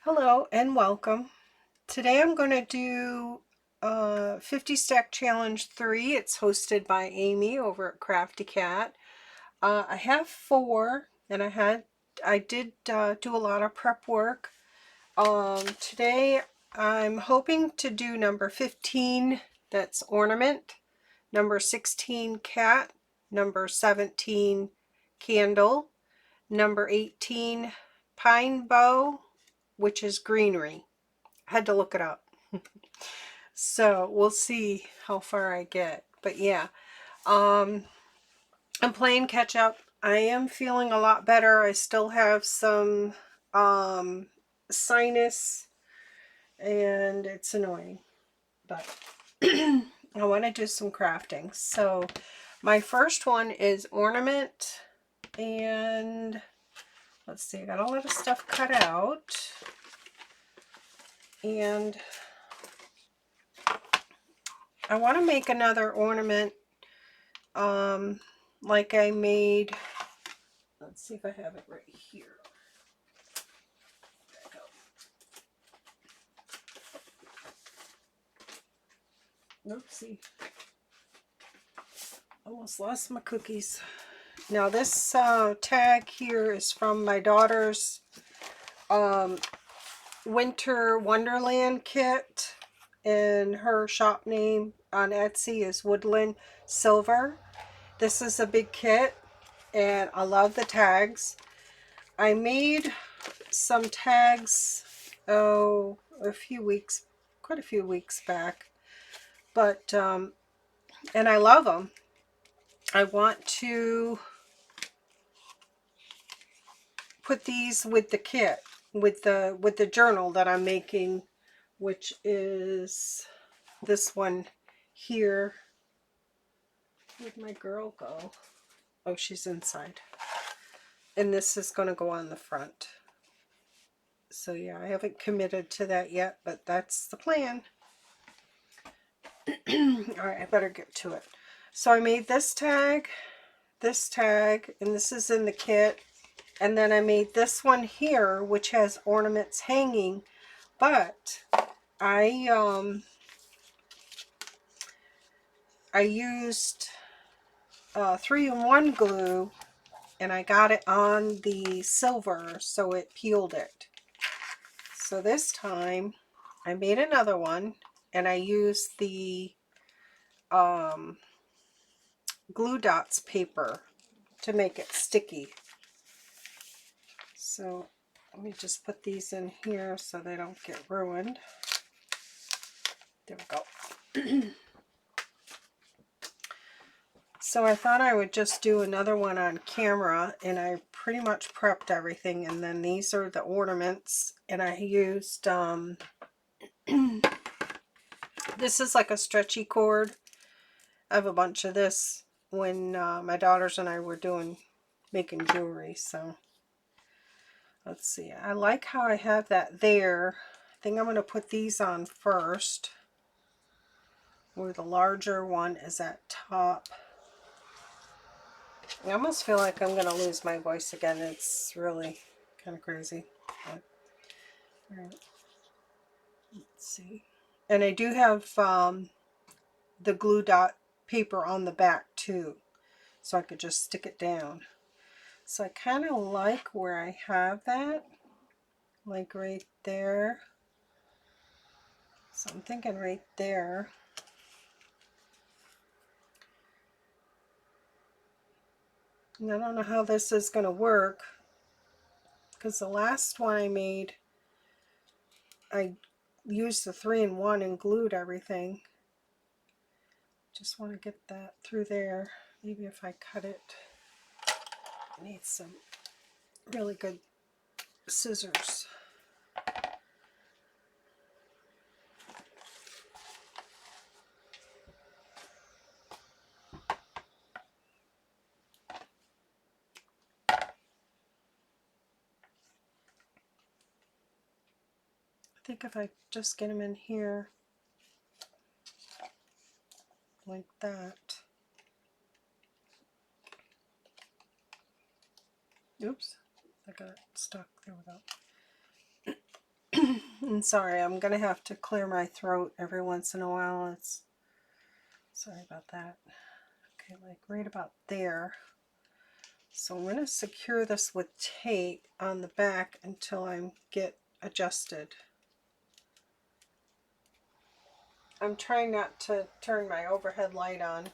Hello and welcome. Today I'm going to do 50 Stack Challenge 3. It's hosted by Amy over at CraftyCat. I have 4 and I did do a lot of prep work. Today I'm hoping to do number 15, that's Ornament, number 16 Cat, number 17 Candle, number 18 Pine Bough, which is Greenery. I had to look it up. So we'll see how far I get. But yeah, I'm playing catch up. I am feeling a lot better. I still have some sinus and it's annoying. But I want to do some crafting. So my first one is Ornament. And let's see, I got a lot of stuff cut out. And I want to make another ornament like I made. Let's see if I have it right here. There we go. Oopsie. Almost lost my cookies. Now this tag here is from my daughter's Winter Wonderland kit, and her shop name on Etsy is WoodlandSilver. This is a big kit and I love the tags. I made some tags quite a few weeks back, but and I love them. I want to put these with the kit, with the journal that I'm making, which is this one here. Where'd my girl go? Oh, she's inside. And this is going to go on the front. So yeah, I haven't committed to that yet, but that's the plan. Alright, I better get to it. So I made this tag, and this is in the kit. And then I made this one here, which has ornaments hanging. But I used 3-in-1 glue, and I got it on the silver, so it peeled it. So this time I made another one, and I used the glue dots paper to make it sticky. So let me just put these in here so they don't get ruined. There we go. So I thought I would just do another one on camera, and I pretty much prepped everything. And then these are the ornaments, and I used this is like a stretchy cord. I have a bunch of this when my daughters and I were making jewelry. So let's see, I like how I have that there. I think I'm going to put these on first, where the larger one is at top. I almost feel like I'm going to lose my voice again. It's really kind of crazy. But, all right. Let's see. And I do have the glue dot paper on the back too, so I could just stick it down. So I kind of like where I have that, like right there. So I'm thinking right there. And I don't know how this is going to work, because the last one I made, I used the 3-in-1 and glued everything. Just want to get that through there. Maybe if I cut it, I need some really good scissors. I think if I just get them in here like that. Oops, I got it stuck. There we go. And sorry, I'm gonna have to clear my throat every once in a while. Sorry about that. Okay, like right about there. So I'm gonna secure this with tape on the back until I get adjusted. I'm trying not to turn my overhead light on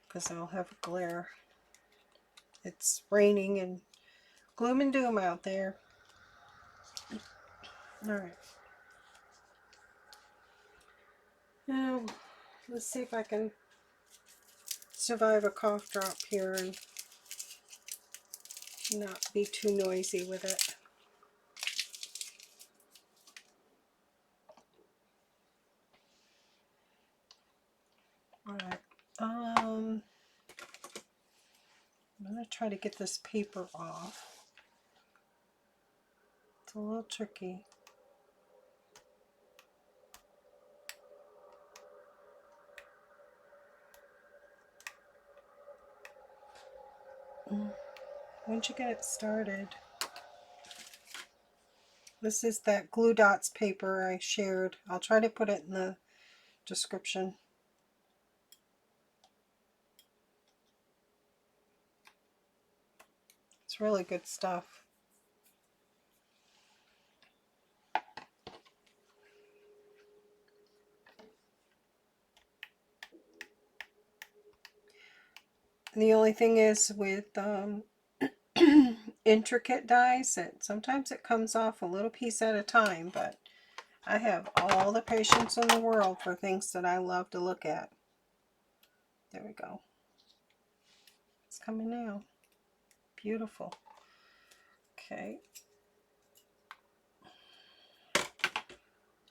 because I'll have a glare. It's raining and gloom and doom out there. Alright. Now, let's see if I can survive a cough drop here and not be too noisy with it. Alright. I'm going to try to get this paper off. It's a little tricky. Once you get it started, this is that glue dots paper I shared. I'll try to put it in the description. It's really good stuff. And the only thing is with intricate dies that sometimes it comes off a little piece at a time, but I have all the patience in the world for things that I love to look at. There we go. It's coming now. Beautiful. Okay.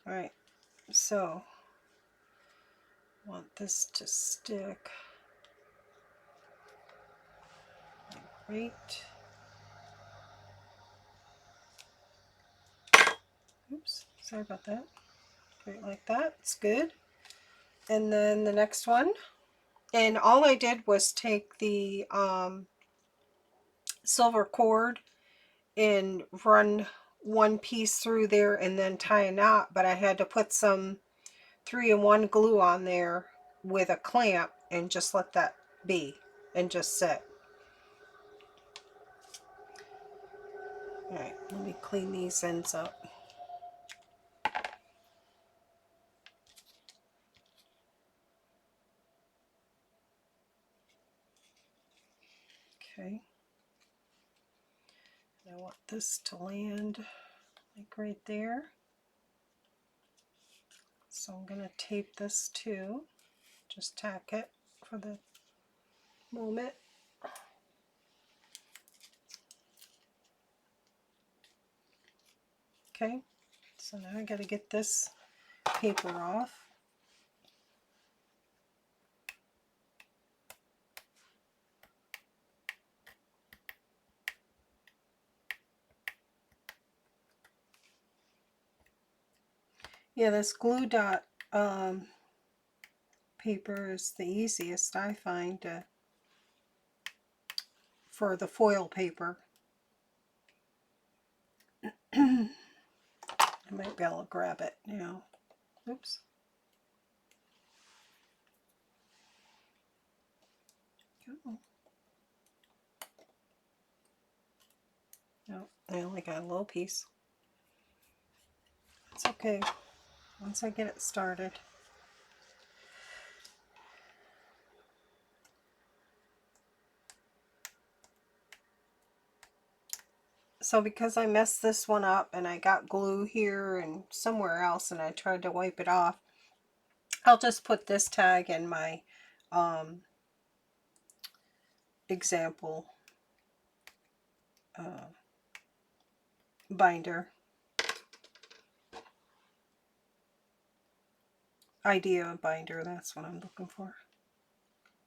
Alright, so I want this to stick right. Oops, sorry about that. Right like that. It's good. And then the next one. And all I did was take the silver cord and run one piece through there and then tie a knot, but I had to put some 3-in-1 glue on there with a clamp and just let that be and just sit. Alright, let me clean these ends up. Okay. I want this to land like right there. So I'm going to tape this too. Just tack it for the moment. Okay, so now I got to get this paper off. Yeah, this glue dot paper is the easiest I find for the foil paper. I might be able to grab it now. Oops. Oh. No, I only got a little piece. It's okay once I get it started. So because I messed this one up and I got glue here and somewhere else and I tried to wipe it off, I'll just put this tag in my example binder. Idea binder, that's what I'm looking for.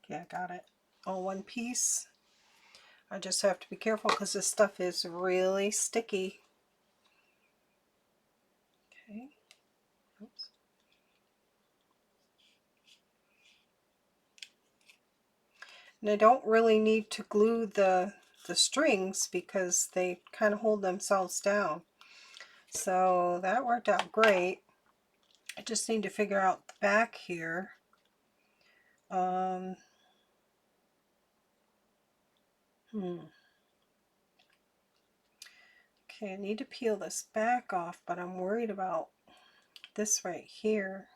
Okay, I got it. All one piece. I just have to be careful because this stuff is really sticky. Okay. Oops. And I don't really need to glue the strings because they kind of hold themselves down. So that worked out great. I just need to figure out the back here. Okay, I need to peel this back off, but I'm worried about this right here.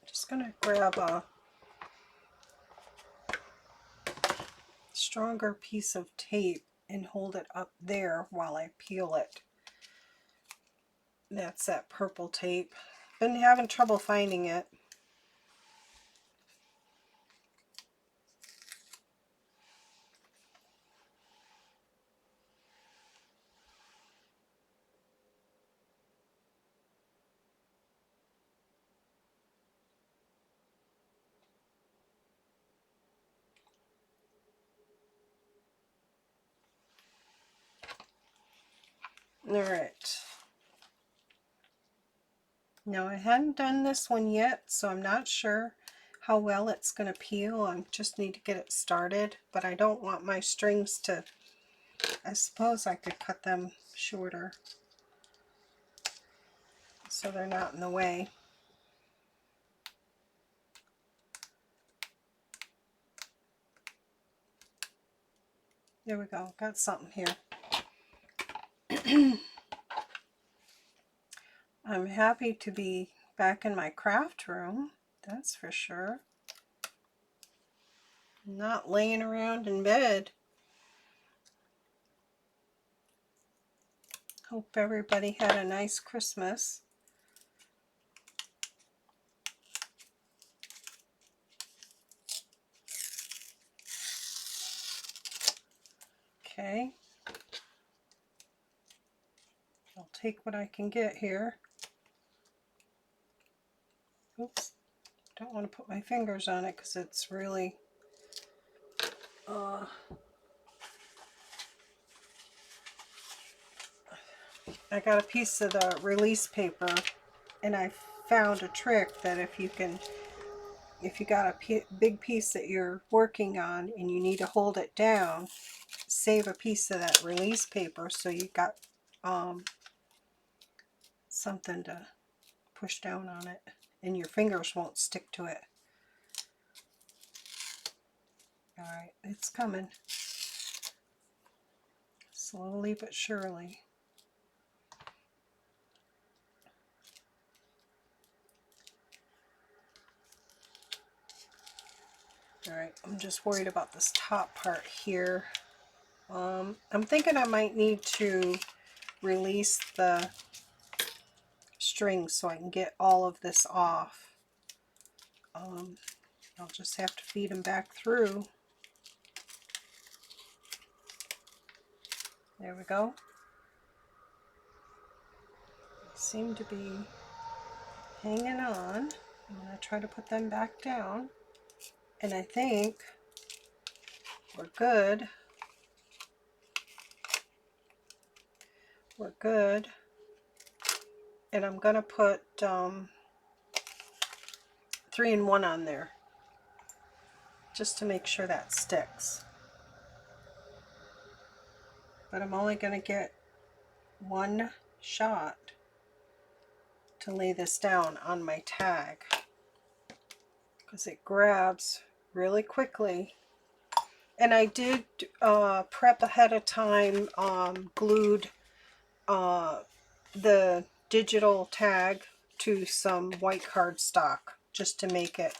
Just gonna grab a stronger piece of tape and hold it up there while I peel it. That's that purple tape. Been having trouble finding it. Alright. Now I hadn't done this one yet, so I'm not sure how well it's going to peel. I just need to get it started, but I don't want my strings to, I suppose I could cut them shorter so they're not in the way. There we go, got something here. I'm happy to be back in my craft room, that's for sure. Not laying around in bed. Hope everybody had a nice Christmas. Okay. I'll take what I can get here. Oops. Don't want to put my fingers on it because it's really I got a piece of the release paper, and I found a trick that if you got a big piece that you're working on and you need to hold it down, save a piece of that release paper so you got something to push down on it and your fingers won't stick to it. Alright, it's coming. Slowly but surely. Alright, I'm just worried about this top part here. I'm thinking I might need to release the string so I can get all of this off. I'll just have to feed them back through. There we go. They seem to be hanging on. I'm going to try to put them back down. And I think we're good. We're good. And I'm going to put 3-in-1 on there just to make sure that sticks. But I'm only going to get one shot to lay this down on my tag because it grabs really quickly. And I did prep ahead of time, glued the digital tag to some white cardstock just to make it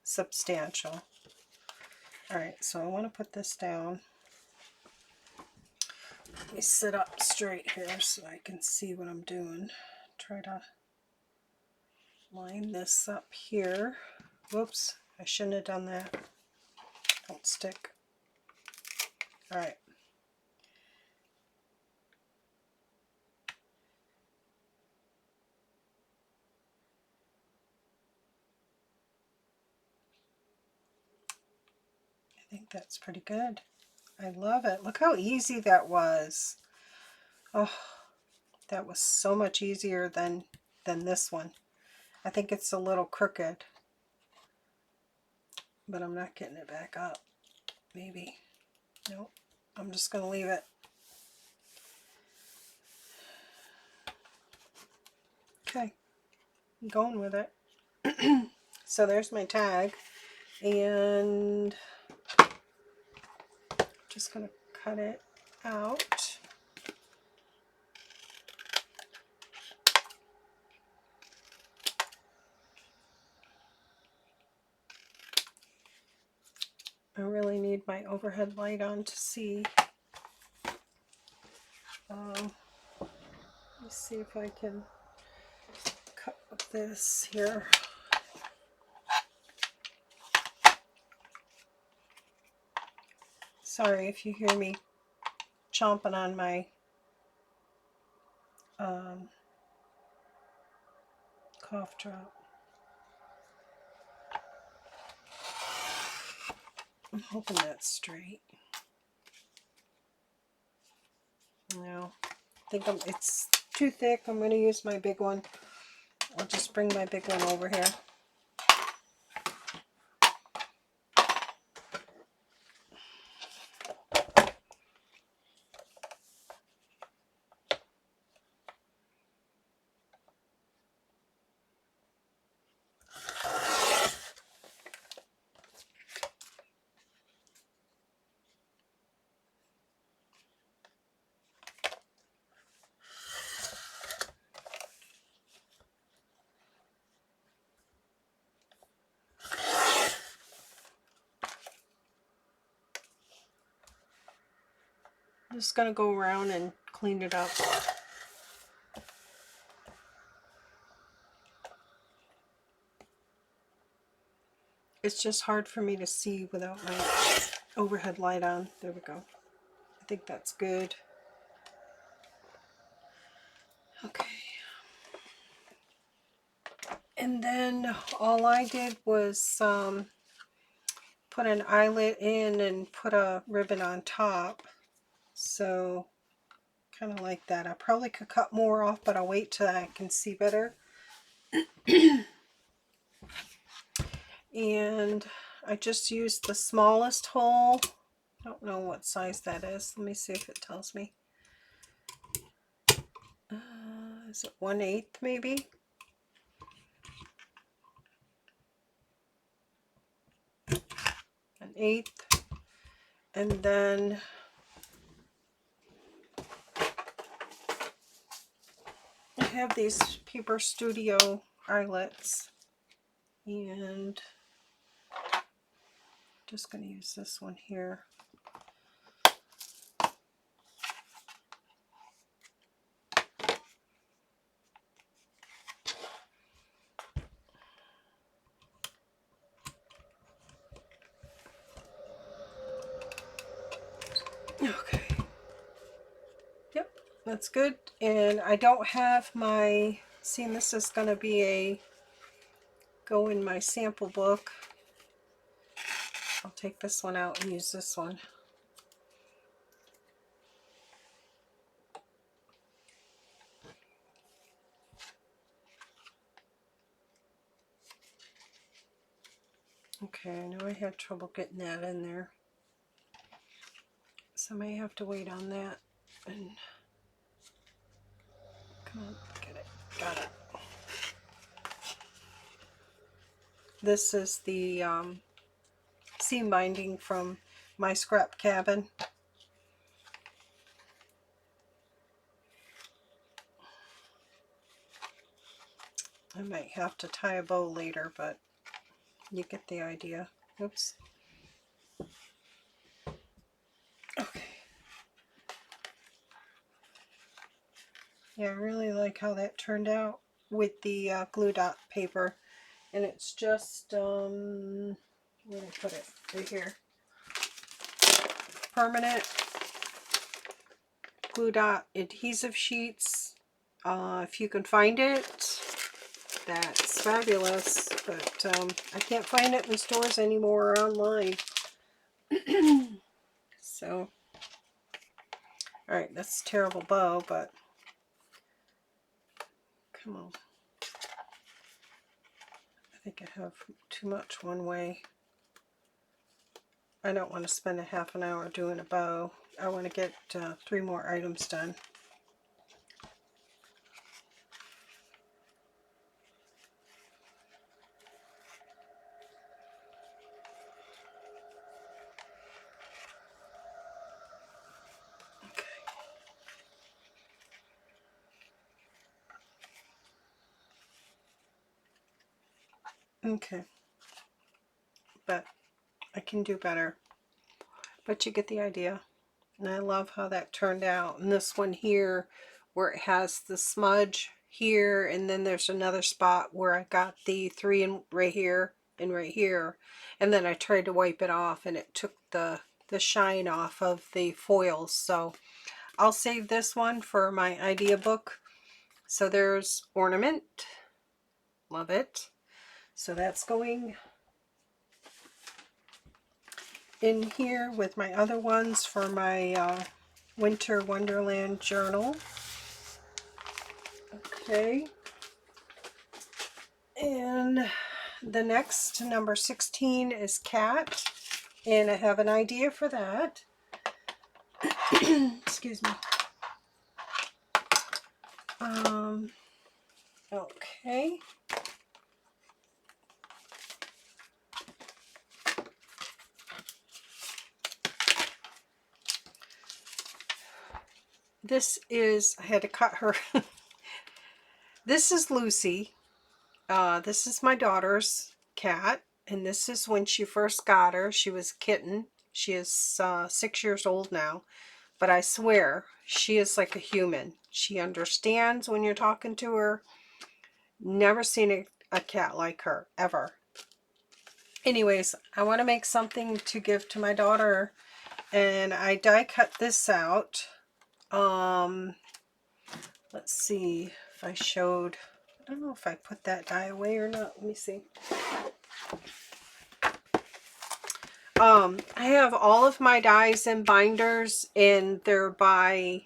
substantial. Alright, so I want to put this down. Let me sit up straight here so I can see what I'm doing. Try to line this up here. Whoops, I shouldn't have done that. Don't stick. Alright. I think that's pretty good. I love it. Look how easy that was. Oh, that was so much easier than this one. I think it's a little crooked. but I'm not getting it back up. Maybe. Nope. I'm just going to leave it. Okay. I'm going with it. So there's my tag. And just going to cut it out. I really need my overhead light on to see. Let me see if I can cut this here. Sorry if you hear me chomping on my cough drop. I'm hoping that's straight. No, I think it's too thick. I'm going to use my big one. I'll just bring my big one over here. I'm just going to go around and clean it up. It's just hard for me to see without my overhead light on. There we go. I think that's good. Okay. And then all I did was put an eyelet in and put a ribbon on top. So kind of like that. I probably could cut more off, but I'll wait till I can see better. And I just used the smallest hole. I don't know what size that is. Let me see if it tells me. Is it 1/8 maybe? An 1/8. And then I have these Paper Studio eyelets, and just going to use this one here. Okay. Yep, that's good. And I don't have my, see, this is going to be a go in my sample book. I'll take this one out and use this one. Okay, I know I had trouble getting that in there, so I may have to wait on that. And come on, get it, got it. This is the seam binding from my scrap cabin. I might have to tie a bow later, but you get the idea. Oops. Okay. Yeah, I really like how that turned out with the glue dot paper. And it's just, where did I put it? Right here. Permanent glue dot adhesive sheets. If you can find it, that's fabulous. But I can't find it in the stores anymore or online. So, alright, that's a terrible bow, but come on. I think I have too much one way. I don't want to spend a half an hour doing a bow. I want to get 3 more items done. Okay, but I can do better. But you get the idea. And I love how that turned out. And this one here, where it has the smudge here, and then there's another spot where I got the 3 in right here and right here. And then I tried to wipe it off, and it took the shine off of the foils. So I'll save this one for my idea book. So there's Ornament. Love it. So that's going in here with my other ones for my Winter Wonderland journal. Okay. And the next, number 16, is cat. And I have an idea for that. Excuse me. Okay. This is, I had to cut her. This is Lucy. This is my daughter's cat. And this is when she first got her. She was a kitten. She is 6 years old now. But I swear, she is like a human. She understands when you're talking to her. Never seen a cat like her, ever. Anyways, I want to make something to give to my daughter. And I die cut this out. Let's see if I showed. I don't know if I put that die away or not. Let me see. I have all of my dies in binders, and they're by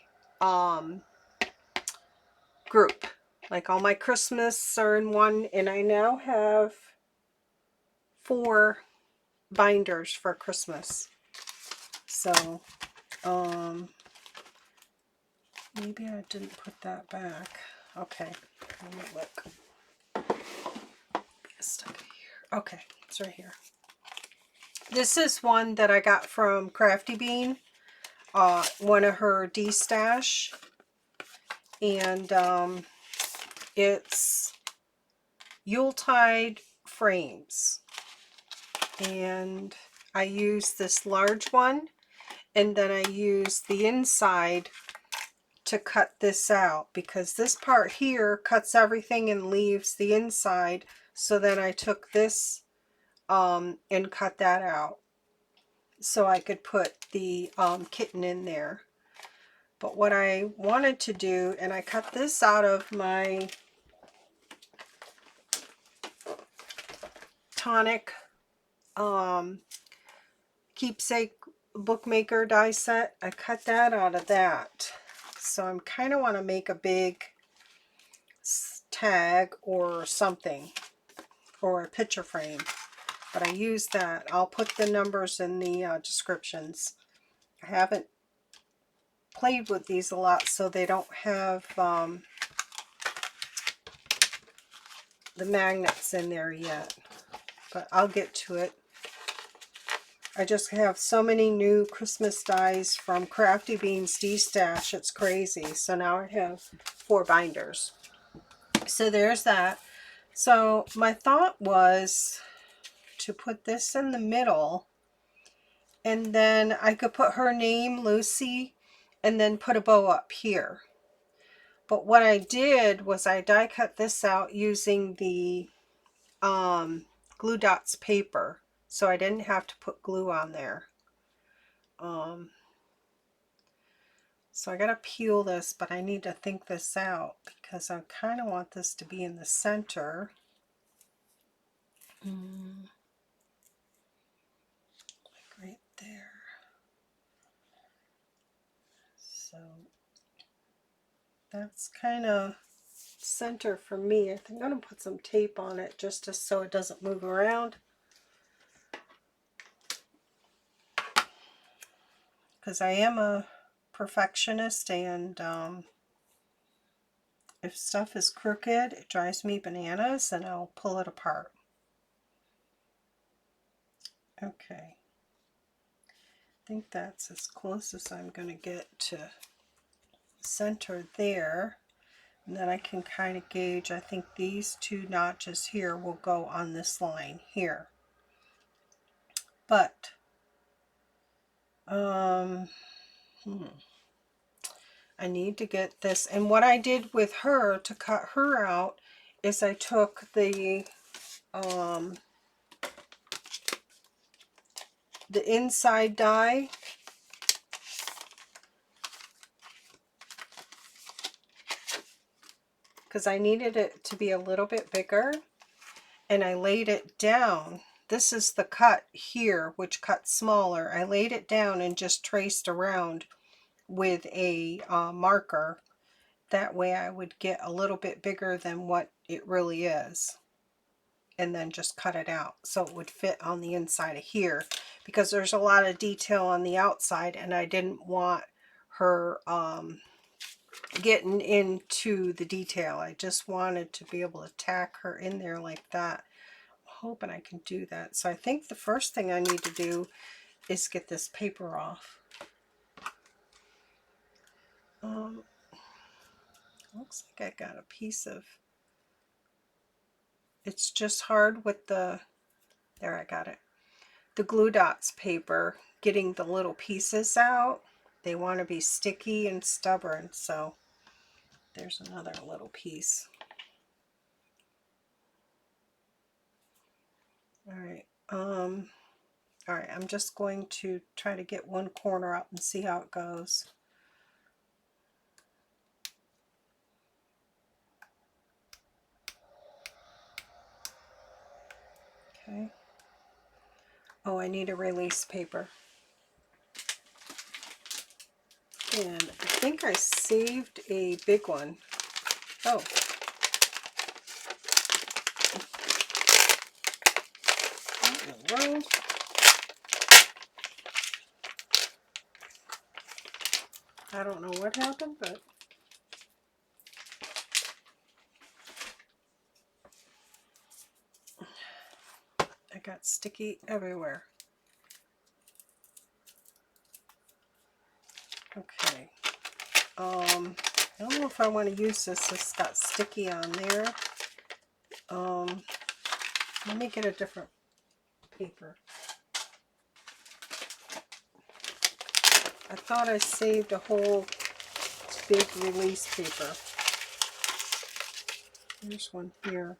group. Like all my Christmas are in one, and I now have 4 binders for Christmas. So maybe I didn't put that back. Okay, let me look. It's stuck here. Okay, it's right here. This is one that I got from Crafty Bean, one of her D-stash, and it's Yuletide frames, and I use this large one, and then I use the inside to cut this out, because this part here cuts everything and leaves the inside. So then I took this and cut that out so I could put the kitten in there. But what I wanted to do, and I cut this out of my Tonic keepsake bookmaker die set. I cut that out of that. So I'm kind of want to make a big tag or something, or a picture frame. But I use that. I'll put the numbers in the descriptions. I haven't played with these a lot, so they don't have the magnets in there yet. But I'll get to it. I just have so many new Christmas dies from Crafty Bean's D-stash. It's crazy. So now I have 4 binders. So there's that. So my thought was to put this in the middle, and then I could put her name, Lucy, and then put a bow up here. But what I did was I die cut this out using the glue dots paper, so I didn't have to put glue on there. So I gotta peel this, but I need to think this out because I kind of want this to be in the center. Like right there. So that's kind of center for me. I think I'm gonna put some tape on it just so it doesn't move around. because I am a perfectionist, and if stuff is crooked, it drives me bananas, and I'll pull it apart. Okay. I think that's as close as I'm going to get to center there. And then I can kind of gauge, I think these two notches here will go on this line here. But, I need to get this. And what I did with her to cut her out is I took the inside die, because I needed it to be a little bit bigger, and I laid it down. This is the cut here, which cut smaller. I laid it down and just traced around with a marker. That way I would get a little bit bigger than what it really is, and then just cut it out so it would fit on the inside of here, because there's a lot of detail on the outside, and I didn't want her getting into the detail. I just wanted to be able to tack her in there like that. I'm hoping I can do that. So I think the first thing I need to do is get this paper off. Looks like I got a piece of, it's just hard with the, there, I got it, the glue dots paper, getting the little pieces out. They want to be sticky and stubborn, so there's another little piece. All right, I'm just going to try to get one corner up and see how it goes. Okay. Oh, I need a release paper. And I think I saved a big one. Oh. Well, I don't know what happened, but I got sticky everywhere. Okay. I don't know if I want to use this. It's got sticky on there. Let me get a different paper. I thought I saved a whole big release paper. There's one here.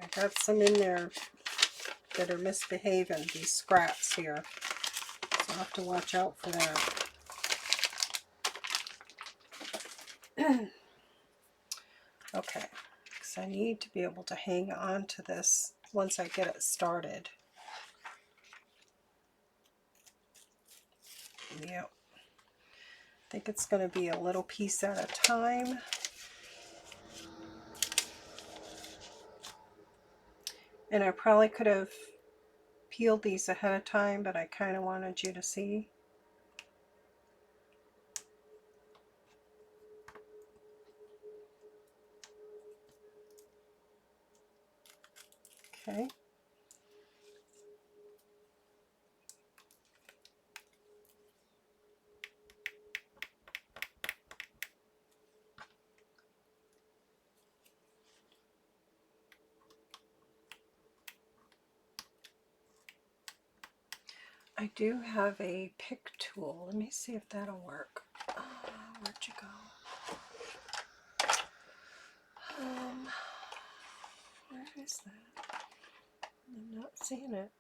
I got some in there that are misbehaving, these scraps here. So I'll have to watch out for that. Okay, because I need to be able to hang on to this once I get it started. Yep. I think it's going to be a little piece at a time. And I probably could have peeled these ahead of time, but I kind of wanted you to see. Okay. I do have a pick tool. Let me see if that'll work. Where'd you go? Where is that? I'm not seeing it.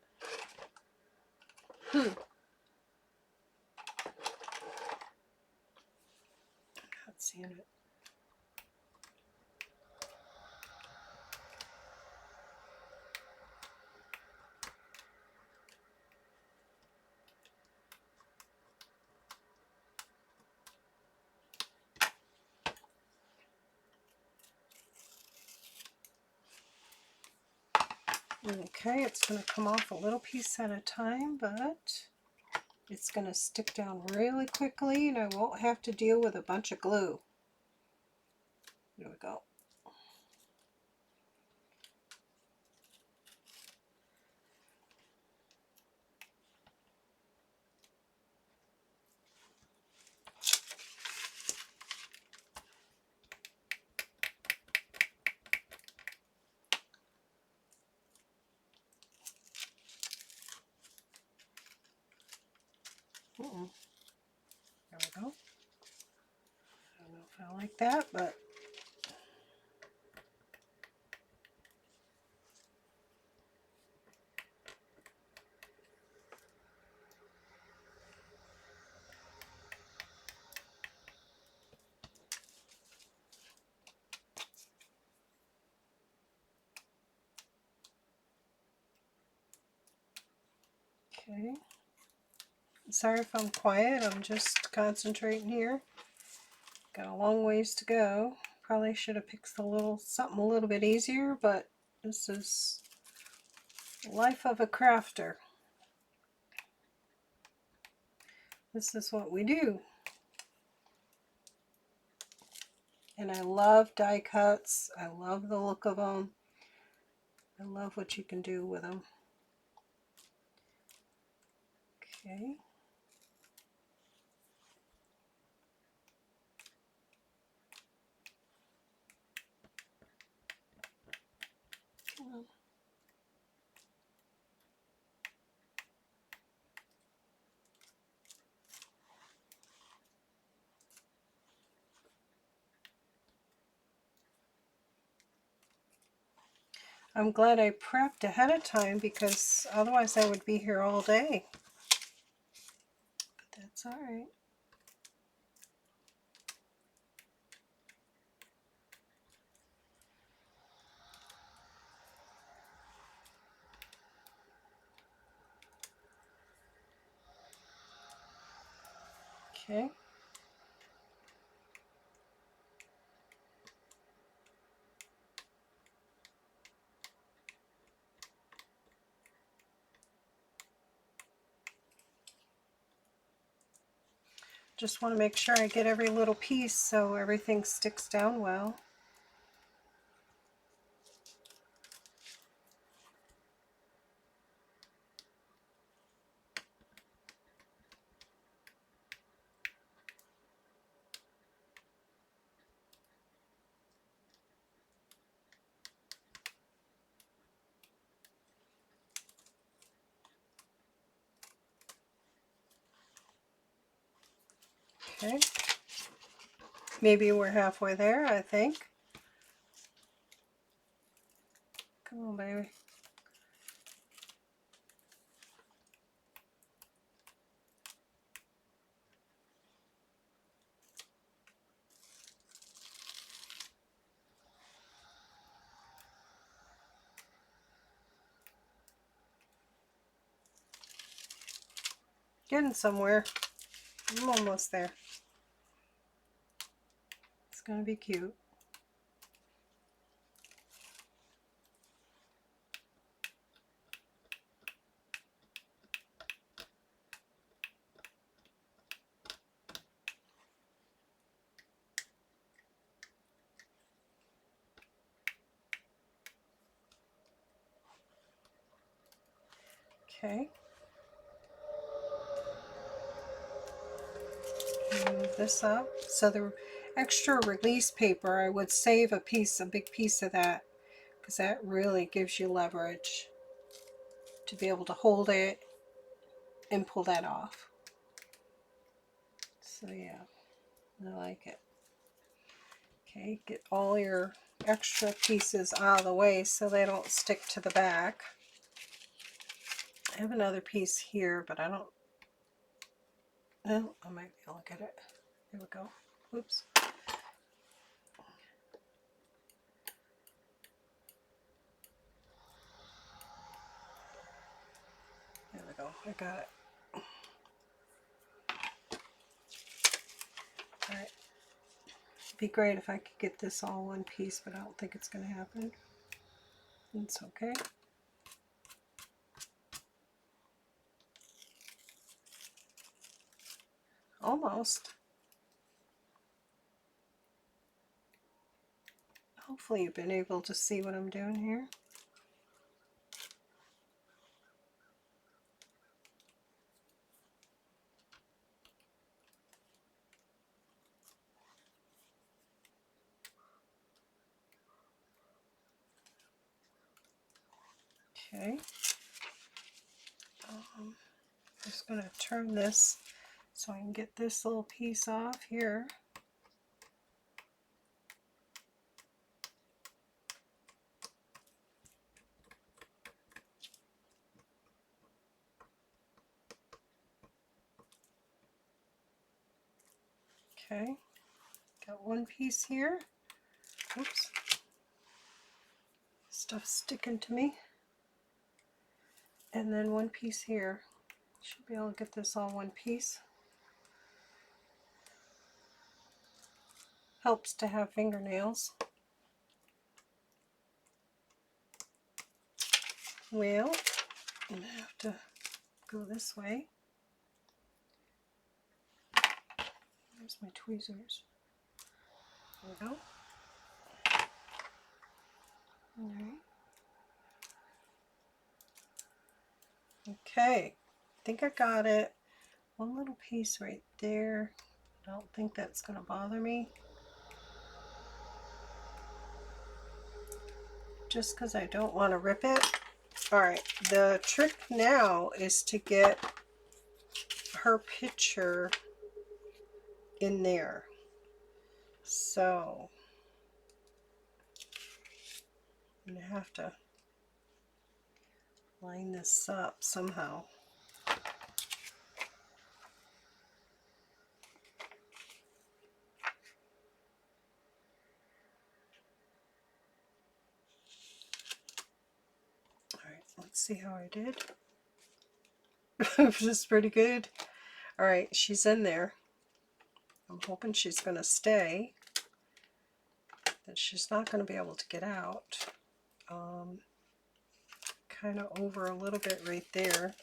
I'm not seeing it. Okay, it's going to come off a little piece at a time, but it's going to stick down really quickly and I won't have to deal with a bunch of glue. There we go. There we go. I don't know if I like that, but okay. Sorry if I'm quiet, I'm just concentrating here. Got a long ways to go. Probably should have picked something a little bit easier, but this is the life of a crafter. This is what we do. And I love die cuts. I love the look of them. I love what you can do with them. Okay. I'm glad I prepped ahead of time because otherwise I would be here all day. But that's all right. Okay. Just want to make sure I get every little piece so everything sticks down well. Okay. Maybe we're halfway there, I think. Come on, baby. Getting somewhere. I'm almost there. It's going to be cute. Okay. Move this up. So the extra release paper, I would save a big piece of that, because that really gives you leverage to be able to hold it and pull that off. So yeah, I like it. Okay, get all your extra pieces out of the way so they don't stick to the back. I have another piece here, but I don't, well, I might be able to get it. There we go. Oops. There we go. I got it. Alright. It'd be great if I could get this all one piece, but I don't think it's going to happen. It's okay. almost. Hopefully you've been able to see what I'm doing here. Okay. Just going to turn this so I can get this little piece off here. Okay, got one piece here. Oops, stuff's sticking to me. And then one piece here. Should be able to get this all one piece. Helps to have fingernails. Well, I'm going to have to go this way. There's my tweezers. There we go. Alright. Okay, I think I got it. One little piece right there. I don't think that's going to bother me. Just because I don't want to rip it. Alright, the trick now is to get her picture in there. So I'm going to have to line this up somehow. Alright, let's see how I did. This is pretty good. Alright, she's in there. I'm hoping she's going to stay. That she's not going to be able to get out. Kind of over a little bit right there.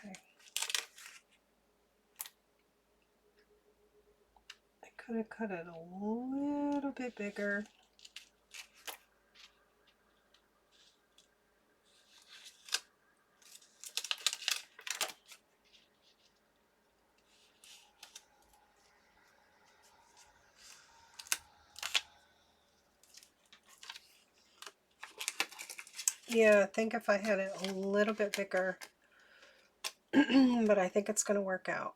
Okay. I could have cut it a little bit bigger. Yeah, I think if I had it a little bit bigger, but I think it's going to work out.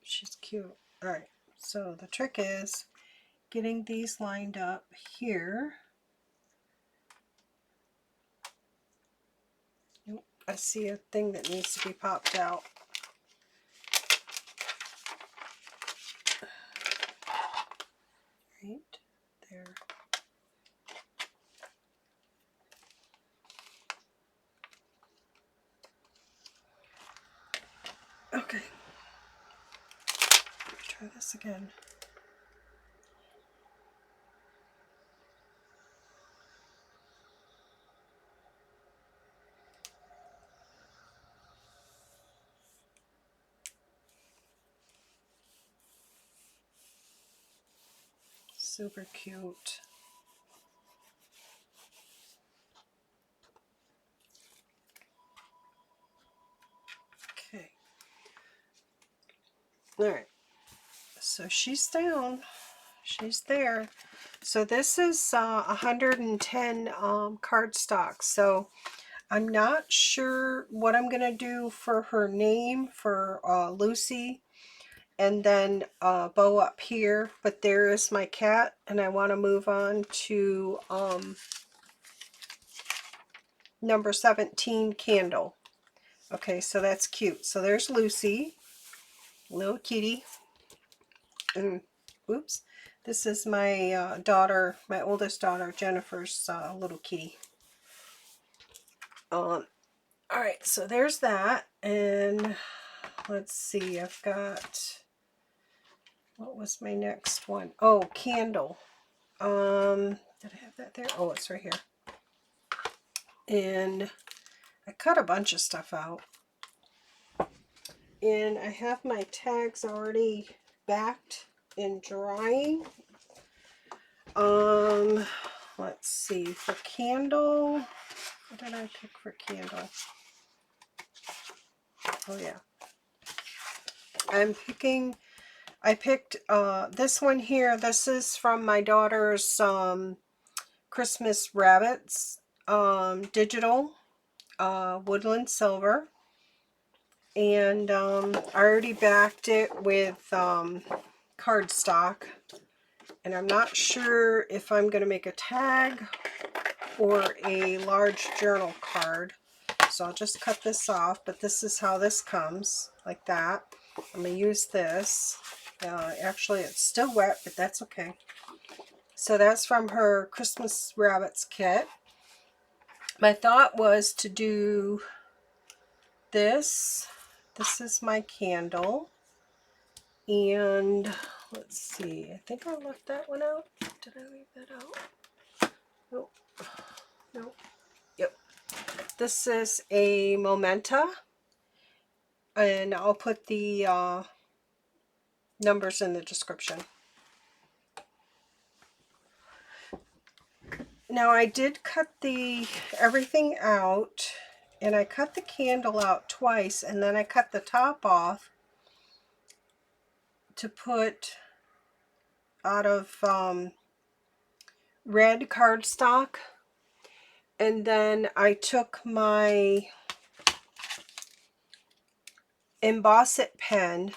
She's cute. Alright, so the trick is getting these lined up here. Nope, I see a thing that needs to be popped out. Right there. Okay. Try this again. Super cute. Okay. Alright. So she's down. She's there. So this is 110 cardstock. So I'm not sure what I'm going to do for her name for Lucy. And then bow up here. But there is my cat. And I want to move on to number 17 candle. Okay, so that's cute. So there's Lucy, little kitty. And oops, this is my daughter, my oldest daughter, Jennifer's little kitty. All right, so there's that. And let's see, I've got what was my next one? Oh, candle. Did I have that there? Oh, it's right here. And I cut a bunch of stuff out. And I have my tags already backed and drying. Let's see, for candle, what did I pick for candle? Oh yeah. I picked this one here. This is from my daughter's Christmas Rabbits digital WoodlandSilver. And I already backed it with cardstock. And I'm not sure if I'm going to make a tag or a large journal card. So I'll just cut this off, but this is how this comes, like that. I'm going to use this. Actually, it's still wet, but that's okay. So that's from her Christmas Rabbits kit. My thought was to do this. This is my candle. And let's see, I think I left that one out. Did I leave that out? Nope. Nope. Yep. This is a Momenta. And I'll put the numbers in the description. Now I did cut everything out, and I cut the candle out twice, and then I cut the top off to put out of red cardstock. And then I took my Emboss It pen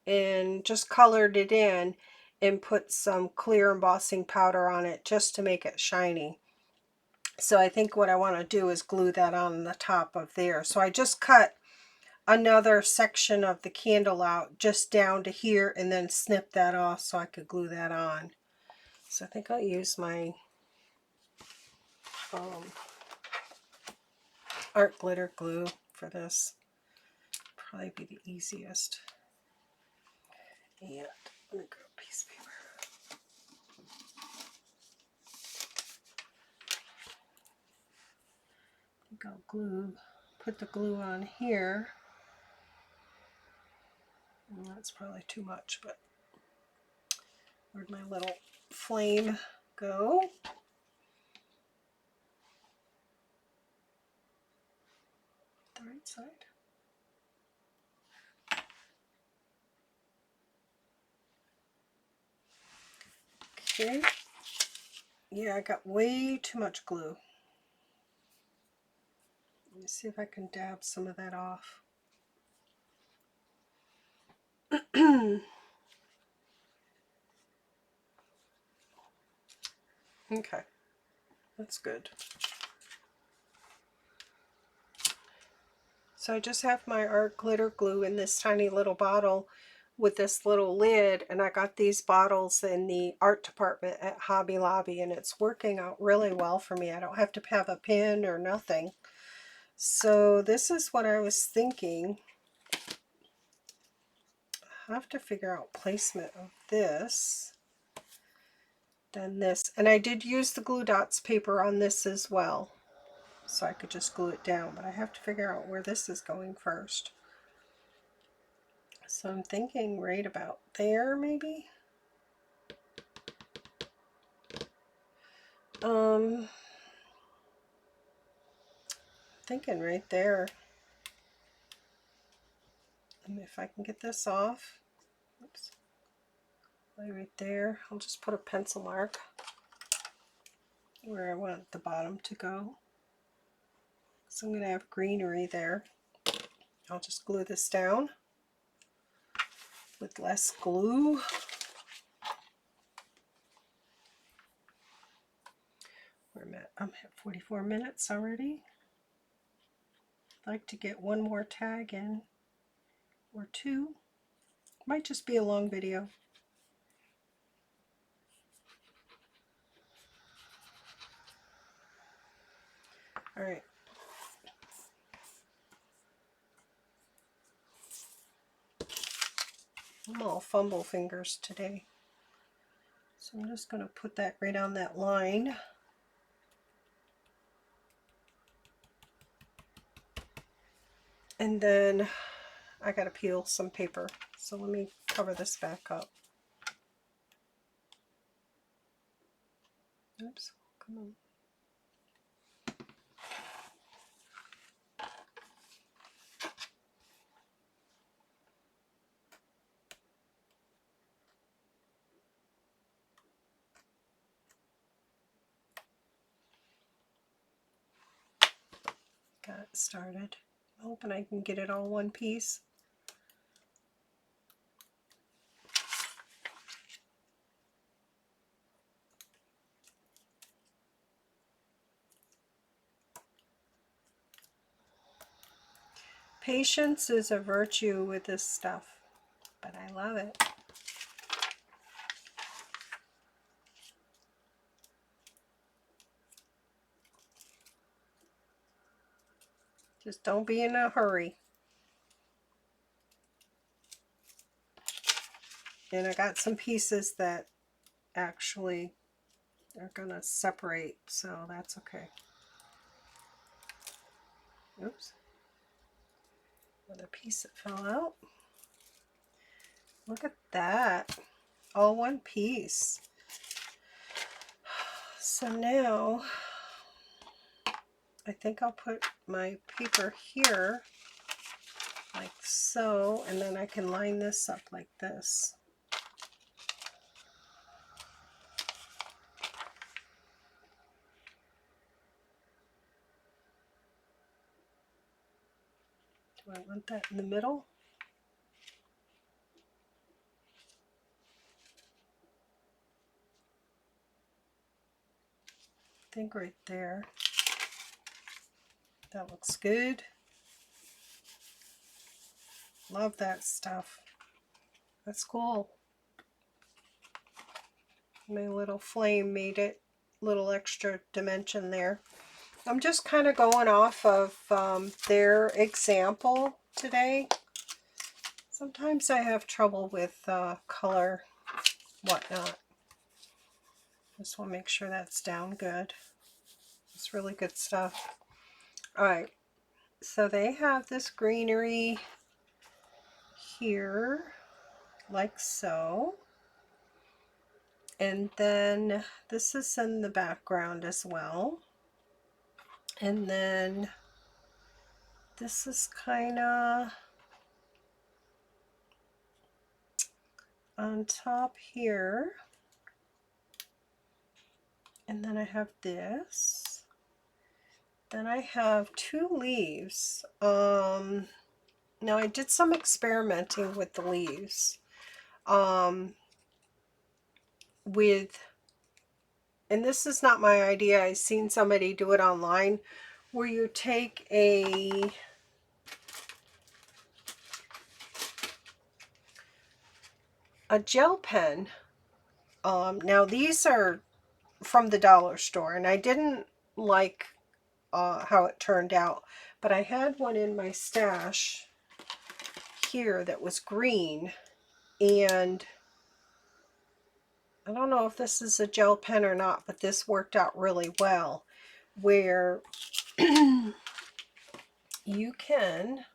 and just colored it in and put some clear embossing powder on it just to make it shiny. So I think what I want to do is glue that on the top of there. So I just cut another section of the candle out just down to here and then snip that off so I could glue that on. So I think I'll use my art glitter glue for this. Probably be the easiest. And let me grab a piece of paper. I think I'll put the glue on here. Well, that's probably too much, but where'd my little flame go? The right side. Okay. Yeah, I got way too much glue. Let me see if I can dab some of that off. Okay, that's good. So I just have my art glitter glue in this tiny little bottle with this little lid, and I got these bottles in the art department at Hobby Lobby, and it's working out really well for me. I don't have to have a pin or nothing. So this is what I was thinking. I have to figure out placement of this. Then this, and I did use the glue dots paper on this as well, so I could just glue it down, but I have to figure out where this is going first. So I'm thinking right about there, maybe. Thinking right there. And if I can get this off, oops, right there, I'll just put a pencil mark where I want the bottom to go. So I'm going to have greenery there. I'll just glue this down with less glue. I'm at 44 minutes already. I'd like to get one more tag in, or two. Might just be a long video. All right. I'm all fumble fingers today. So I'm just going to put that right on that line. And then I got to peel some paper. So let me cover this back up. Oops, come on. Got it started. I'm hoping I can get it all one piece. Patience is a virtue with this stuff, but I love it. Just don't be in a hurry. And I got some pieces that actually are gonna separate, so that's okay. Oops. Another piece that fell out. Look at that. All one piece. So now I think I'll put my paper here like so, and then I can line this up like this. Do I want that in the middle? I think right there. That looks good. Love that stuff. That's cool. My little flame made it a little extra dimension there. I'm just kind of going off of their example today. Sometimes I have trouble with color, whatnot. Just want to make sure that's down good. It's really good stuff. Alright, so they have this greenery here, like so. And then this is in the background as well. And then this is kind of on top here. And then I have this. Then I have two leaves. Now I did some experimenting with the leaves. And this is not my idea. I've seen somebody do it online, where you take a gel pen. Now these are from the dollar store, and I didn't like how it turned out, but I had one in my stash here that was green, and I don't know if this is a gel pen or not, but this worked out really well, where you can,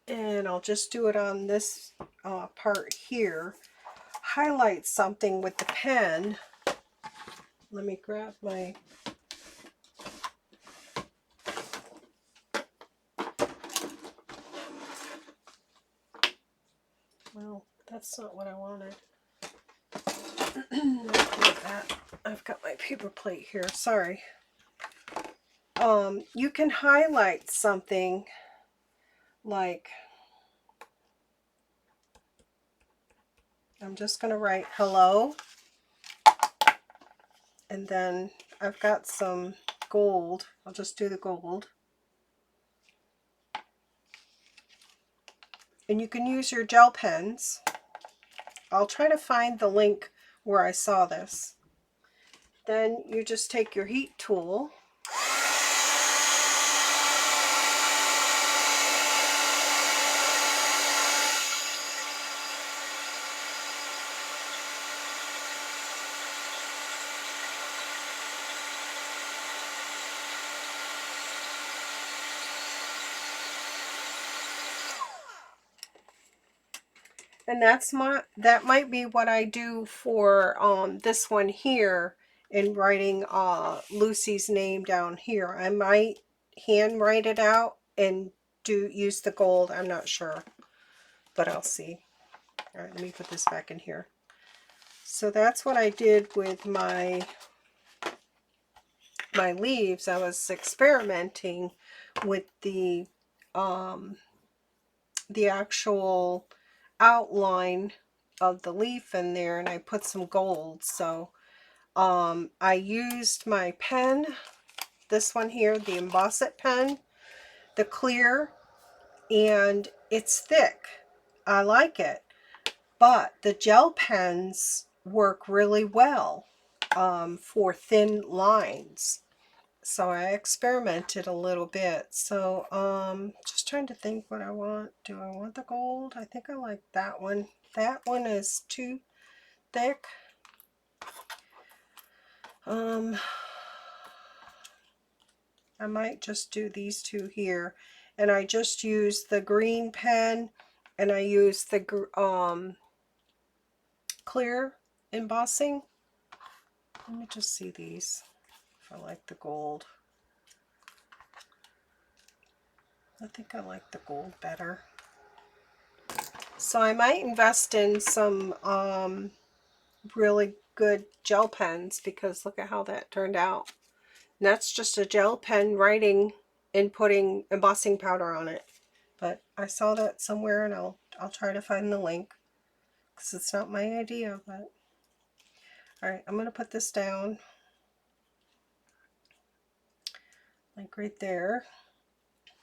and I'll just do it on this part here, highlight something with the pen. Let me grab my well, that's not what I wanted. I've got my paper plate here, sorry. You can highlight something like, I'm just going to write hello, and then I've got some gold. I'll just do the gold. And you can use your gel pens. I'll try to find the link where I saw this. Then you just take your heat tool, And that might be what I do for this one here, in writing Lucy's name down here. I might hand write it out and use the gold. I'm not sure, but I'll see. All right, let me put this back in here. So that's what I did with my leaves. I was experimenting with the actual outline of the leaf in there, and I put some gold. So I used my pen, this one here, the Emboss It pen, the clear, and it's thick. I like it, but the gel pens work really well for thin lines. So I experimented a little bit. So just trying to think what I want. Do I want the gold? I think I like that one. That one is too thick. I might just do these two here, and I just use the green pen, and I use the clear embossing. Let me just see these, if I like the gold. I think I like the gold better. So I might invest in some really good gel pens, because look at how that turned out. And that's just a gel pen writing and putting embossing powder on it. But I saw that somewhere, and I'll try to find the link, because it's not my idea. But all right, I'm going to put this down like right there.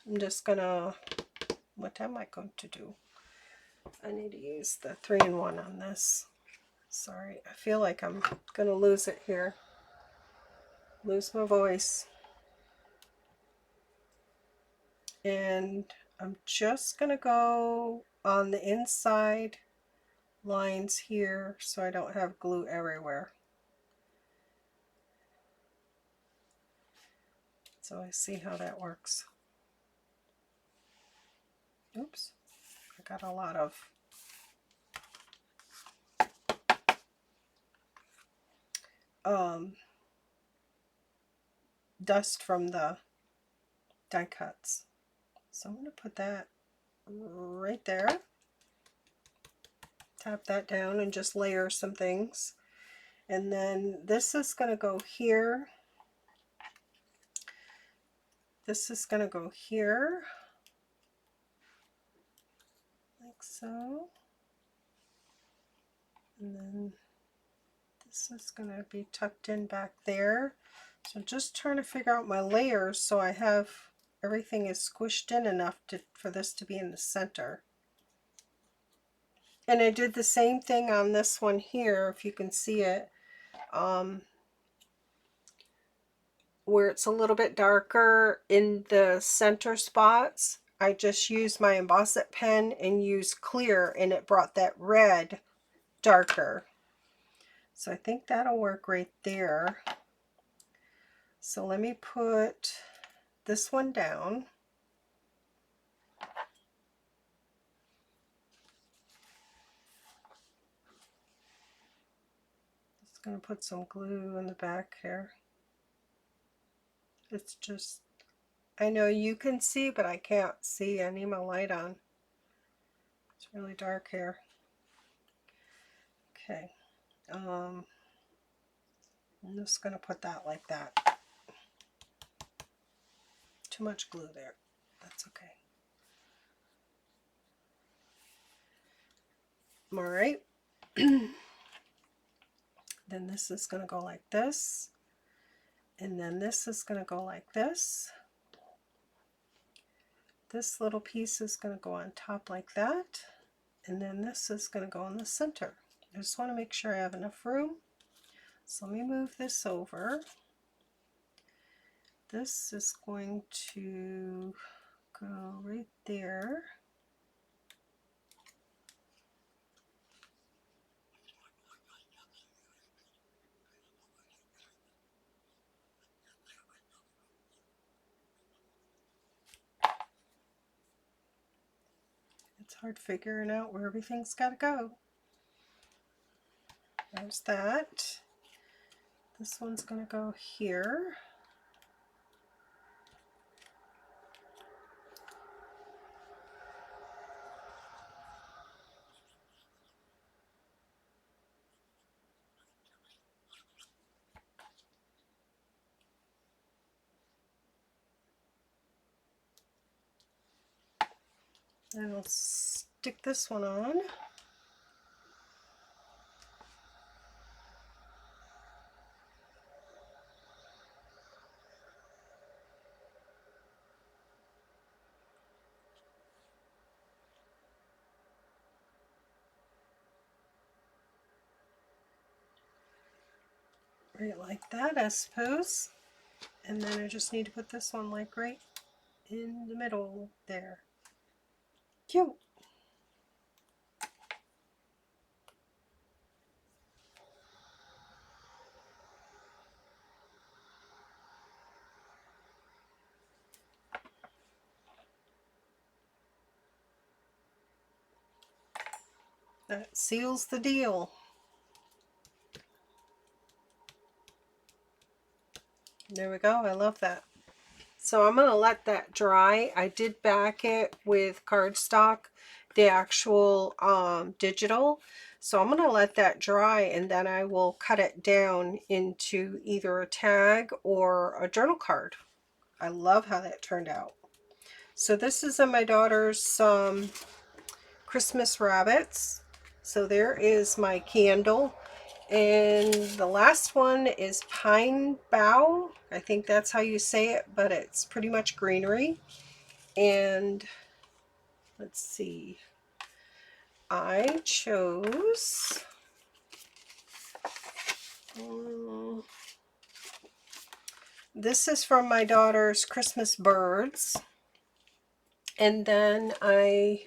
I'm just gonna, what am I going to do? I need to use the 3-in-1 on this. Sorry, I feel like I'm gonna lose it here. Lose my voice. And I'm just gonna go on the inside lines here so I don't have glue everywhere. So I see how that works. Oops, I got a lot of dust from the die cuts. So I'm going to put that right there. Tap that down and just layer some things. And then this is going to go here. This is going to go here. Like so. And then this is going to be tucked in back there. So just trying to figure out my layers so I have everything is squished in enough for this to be in the center. And I did the same thing on this one here, if you can see it, where it's a little bit darker in the center spots. I just used my Emboss It pen and used clear, and it brought that red darker. So I think that'll work right there. So let me put this one down. Just going to put some glue in the back here. It's just, I know you can see, but I can't see. I need my light on. It's really dark here. Okay. I'm just going to put that like that. Too much glue there. That's okay. All right. Then this is going to go like this. And then this is going to go like this. This little piece is going to go on top like that. And then this is going to go in the center. I just want to make sure I have enough room. So let me move this over. This is going to go right there. It's hard figuring out where everything's got to go. There's that. This one's going to go here. And I'll stick this one on. Right like that, I suppose. And then I just need to put this one like right in the middle there. Cute. That seals the deal. There we go. I love that. So I'm going to let that dry. I did back it with cardstock, the actual digital. So I'm going to let that dry, and then I will cut it down into either a tag or a journal card. I love how that turned out. So this is my daughter's Christmas rabbits. So there is my candle. And the last one is Pine Bough. I think that's how you say it, but it's pretty much greenery. And let's see, I chose this is from my daughter's Christmas birds. And then I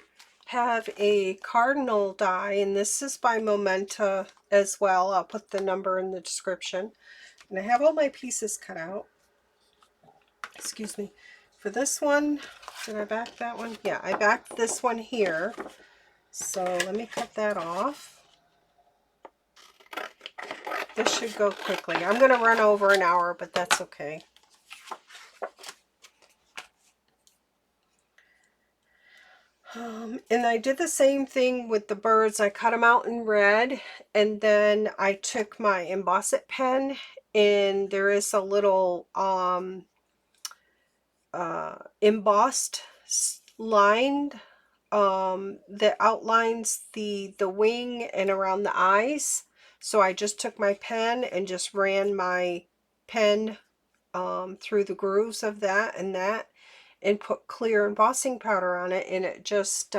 have a cardinal die, and this is by Momenta as well. I'll put the number in the description. And I have all my pieces cut out. Excuse me. For this one, did I back that one? Yeah, I backed this one here. So let me cut that off. This should go quickly. I'm going to run over an hour, but that's okay. And I did the same thing with the birds. I cut them out in red, and then I took my Emboss It pen, and there is a little embossed line that outlines the wing and around the eyes. So I just took my pen and just ran my pen through the grooves of that and put clear embossing powder on it, and it just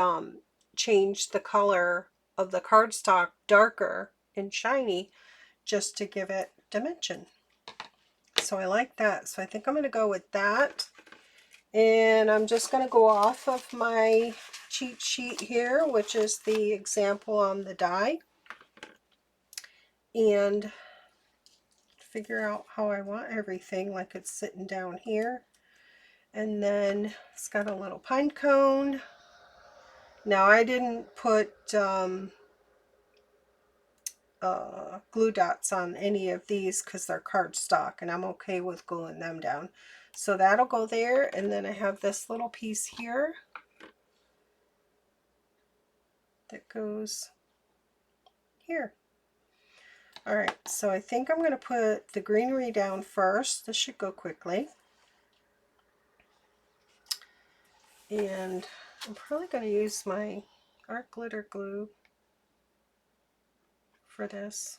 changed the color of the cardstock darker and shiny just to give it dimension. So I like that. So I think I'm going to go with that. And I'm just going to go off of my cheat sheet here, which is the example on the die, and figure out how I want everything, like it's sitting down here. And then it's got a little pine cone. Now I didn't put glue dots on any of these because they're cardstock, and I'm okay with gluing them down. So that'll go there, and then I have this little piece here that goes here. All right, so I think I'm going to put the greenery down first. This should go quickly. And I'm probably going to use my art glitter glue for this.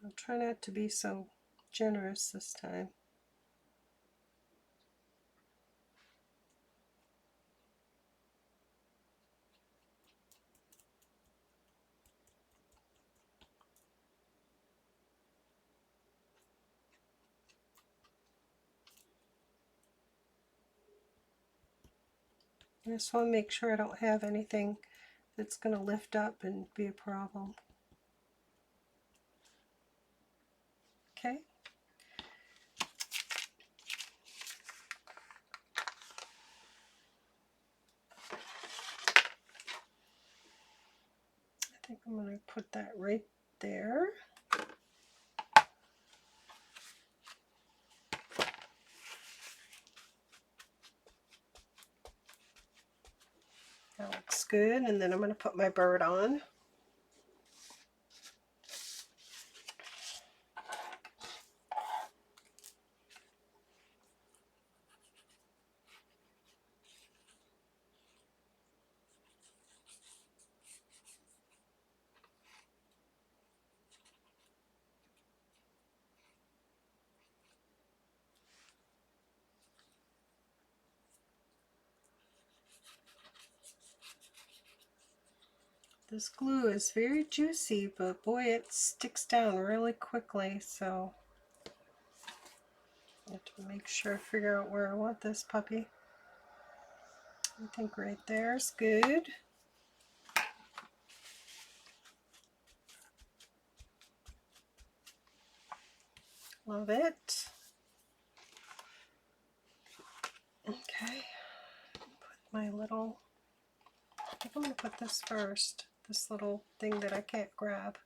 I'll try not to be so generous this time. I just want to make sure I don't have anything that's going to lift up and be a problem. think I'm going to put that right there. That looks good, and then I'm going to put my bird on. This glue is very juicy, but boy, it sticks down really quickly, so I have to make sure I figure out where I want this puppy. I think right there is good. Love it. Okay, put my little, I think I'm going to put this first, this little thing that I can't grab.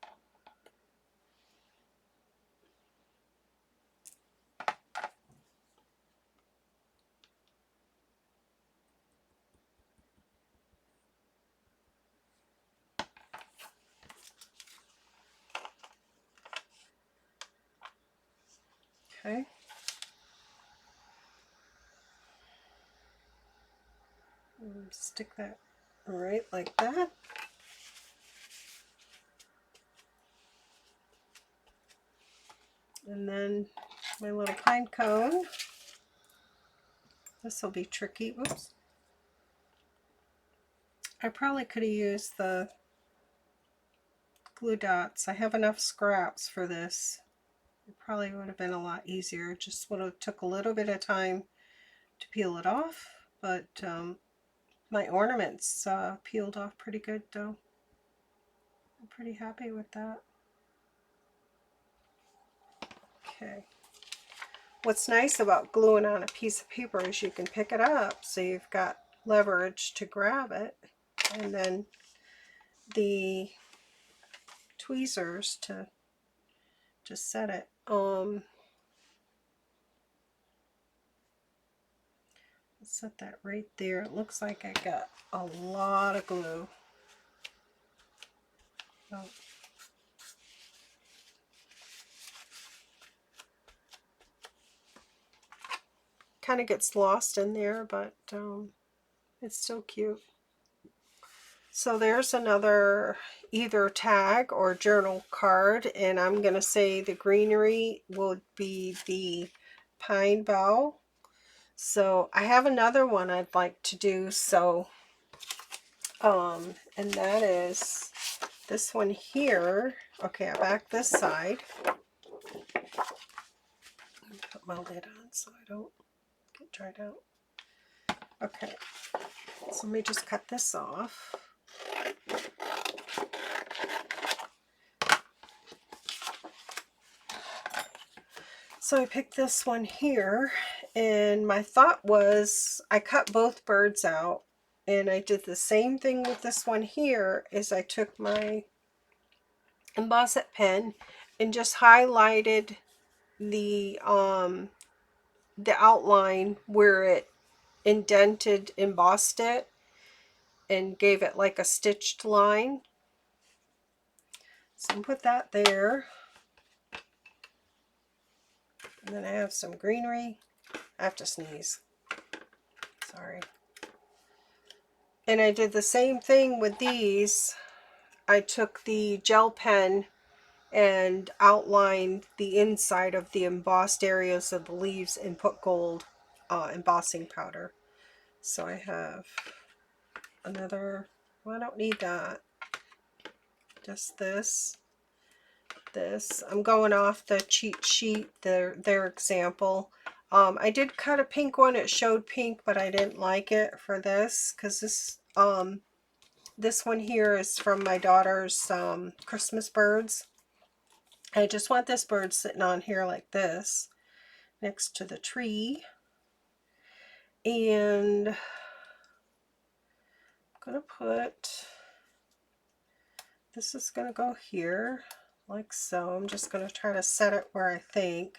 Okay. Stick that right like that. And then my little pine cone. This will be tricky. Oops. I probably could have used the glue dots. I have enough scraps for this. It probably would have been a lot easier. Just would have took a little bit of time to peel it off, but my ornaments peeled off pretty good though. I'm pretty happy with that. Okay. What's nice about gluing on a piece of paper is you can pick it up, so you've got leverage to grab it, and then the tweezers to set it. Set that right there. It looks like I got a lot of glue. Oh. Kind of gets lost in there, but it's still cute. So there's another either tag or journal card, and I'm going to say the greenery will be the pine bough. So I have another one I'd like to do, so and that is this one here. Okay, I back this side. Put my lid on so I don't get dried out. Okay, so let me just cut this off. So I picked this one here, and my thought was I cut both birds out, and I did the same thing with this one here. Is I took my Emboss pen and just highlighted the outline where it indented, embossed it, and gave it like a stitched line. So I'll put that there. And then I have some greenery. I have to sneeze. Sorry. And I did the same thing with these. I took the gel pen and outlined the inside of the embossed areas of the leaves and put gold embossing powder. So I have another, well, I don't need that. Just this. I'm going off the cheat sheet, their example. I did cut a pink one. It showed pink, but I didn't like it for this because this one here is from my daughter's Christmas birds. I just want this bird sitting on here like this next to the tree. And I'm going to put This is going to go here like so. I'm just going to try to set it where I think.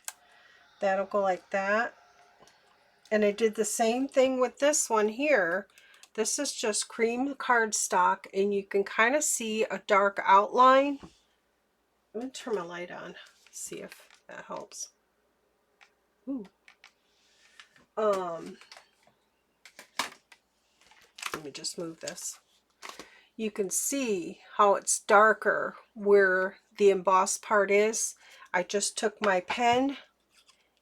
That'll go like that. And I did the same thing with this one here. This is just cream cardstock, and you can kind of see a dark outline. I'm going to turn my light on, see if that helps. Ooh. Let me just move this. You can see how it's darker where the embossed part is. I just took my pen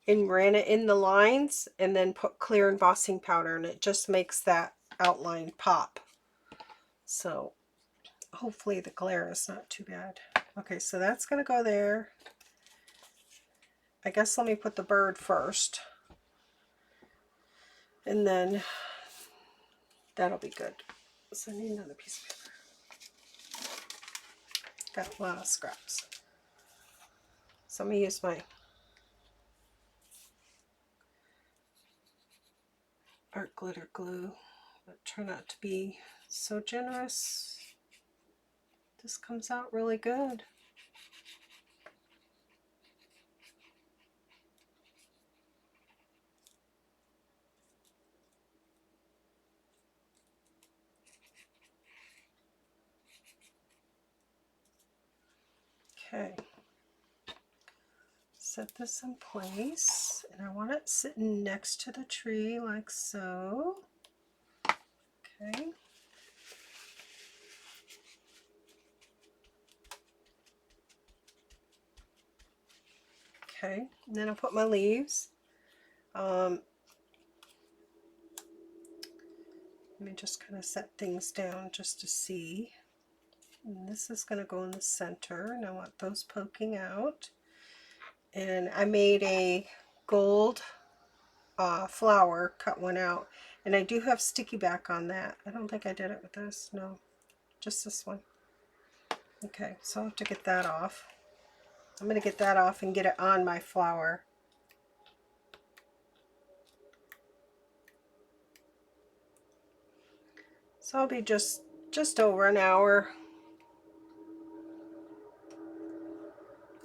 and ran it in the lines and then put clear embossing powder, and it just makes that outline pop. So hopefully the glare is not too bad. Okay, so that's going to go there. I guess let me put the bird first, and then that'll be good. So I need another piece of paper. Got a lot of scraps. So I'm going to use my art glitter glue, but try not to be so generous. This comes out really good. Okay. Set this in place, and I want it sitting next to the tree like so. Okay. Okay, and then I'll put my leaves. Let me just kind of set things down just to see. And this is going to go in the center, and I want those poking out. And I made a gold flower, cut one out, and I do have sticky back on that. I don't think I did it with this, no, just this one. Okay, so I'll have to get that off. I'm going to get that off and get it on my flower. So I'll be just over an hour.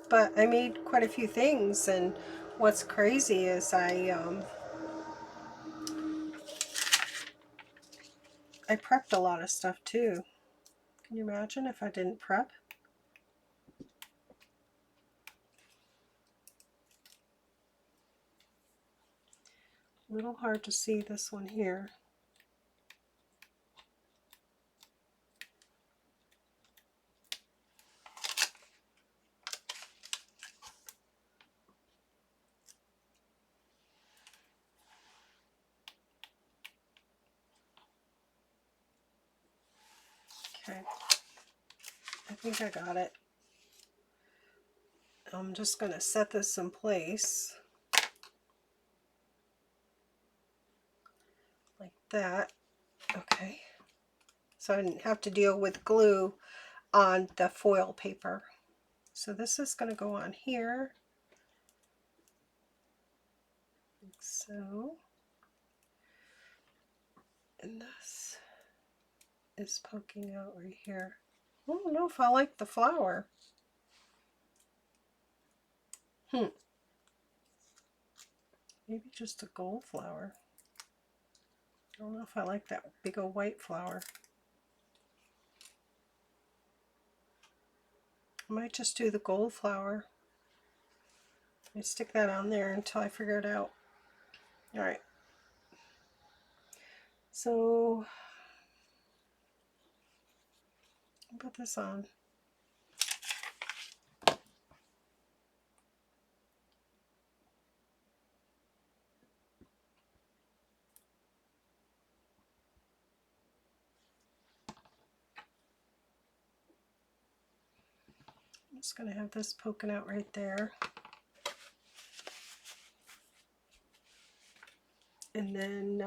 But I made quite a few things, and what's crazy is I prepped a lot of stuff too. Can you imagine if I didn't prep? A little hard to see this one here. Okay, I think I got it. I'm just going to set this in place like that. Okay, so I didn't have to deal with glue on the foil paper. So this is going to go on here, like so, and this is poking out right here. I don't know if I like the flower. Maybe just a gold flower. I don't know if I like that big old white flower. I might just do the gold flower. Let me stick that on there until I figure it out. Alright. So, I'll put this on. I'm just going to have this poking out right there. And then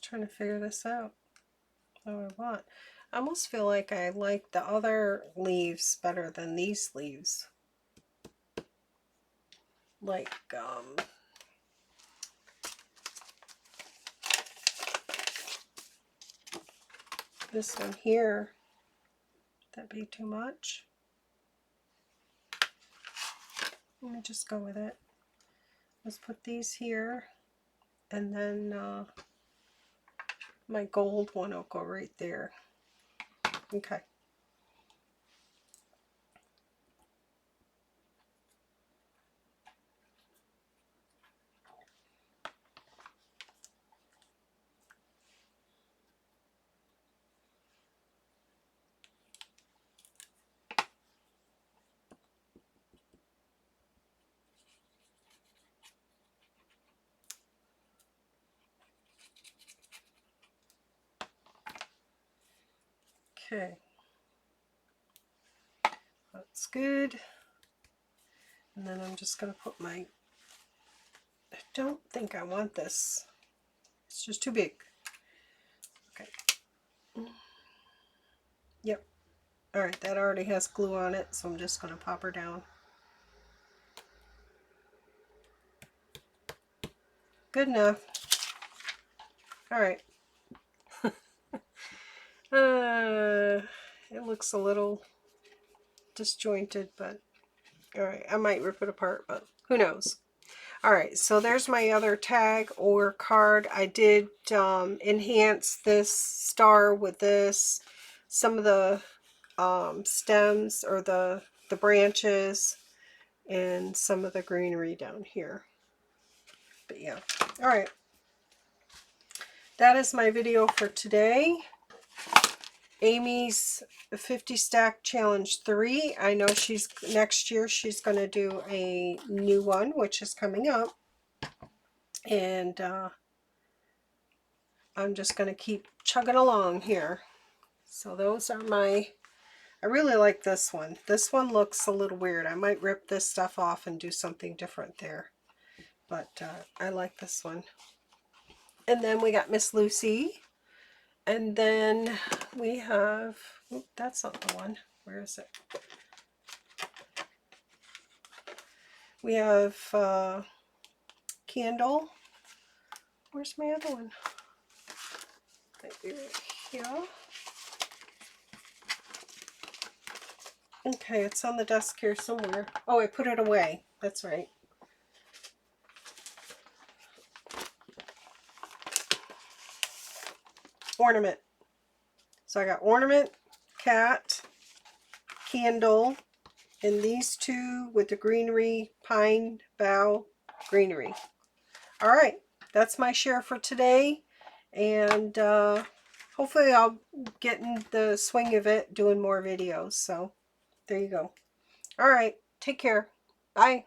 Just trying to figure this out. What I want. I almost feel like I like the other leaves better than these leaves. Like, this one here. That'd be too much. Let me just go with it. Let's put these here, and then my gold one will go right there. Okay. Okay, that's good. And then I'm just going to put my, I don't think I want this. It's just too big. Okay. Yep. All right, that already has glue on it, so I'm just going to pop her down. Good enough. All right. It looks a little disjointed, but all right, I might rip it apart, but who knows. All right, so there's my other tag or card. I did enhance this star with this, some of the stems or the branches, and some of the greenery down here. But yeah, all right. That is my video for today. Amy's 50 stack challenge 3. I know she's next year she's going to do a new one, which is coming up, and I'm just going to keep chugging along here. So those are my, I really like this one. This one looks a little weird. I might rip this stuff off and do something different there, but I like this one. And then we got Miss Lucy. And then we have, oop, that's not the one. Where is it? We have Candle. Where's my other one? Maybe right here. Okay, it's on the desk here somewhere. Oh, I put it away. That's right. Ornament. So I got Ornament, Cat, Candle, and these two with the greenery, pine, bough, greenery. All right, that's my share for today, and hopefully I'll get in the swing of it doing more videos. So there you go. All right, take care. Bye.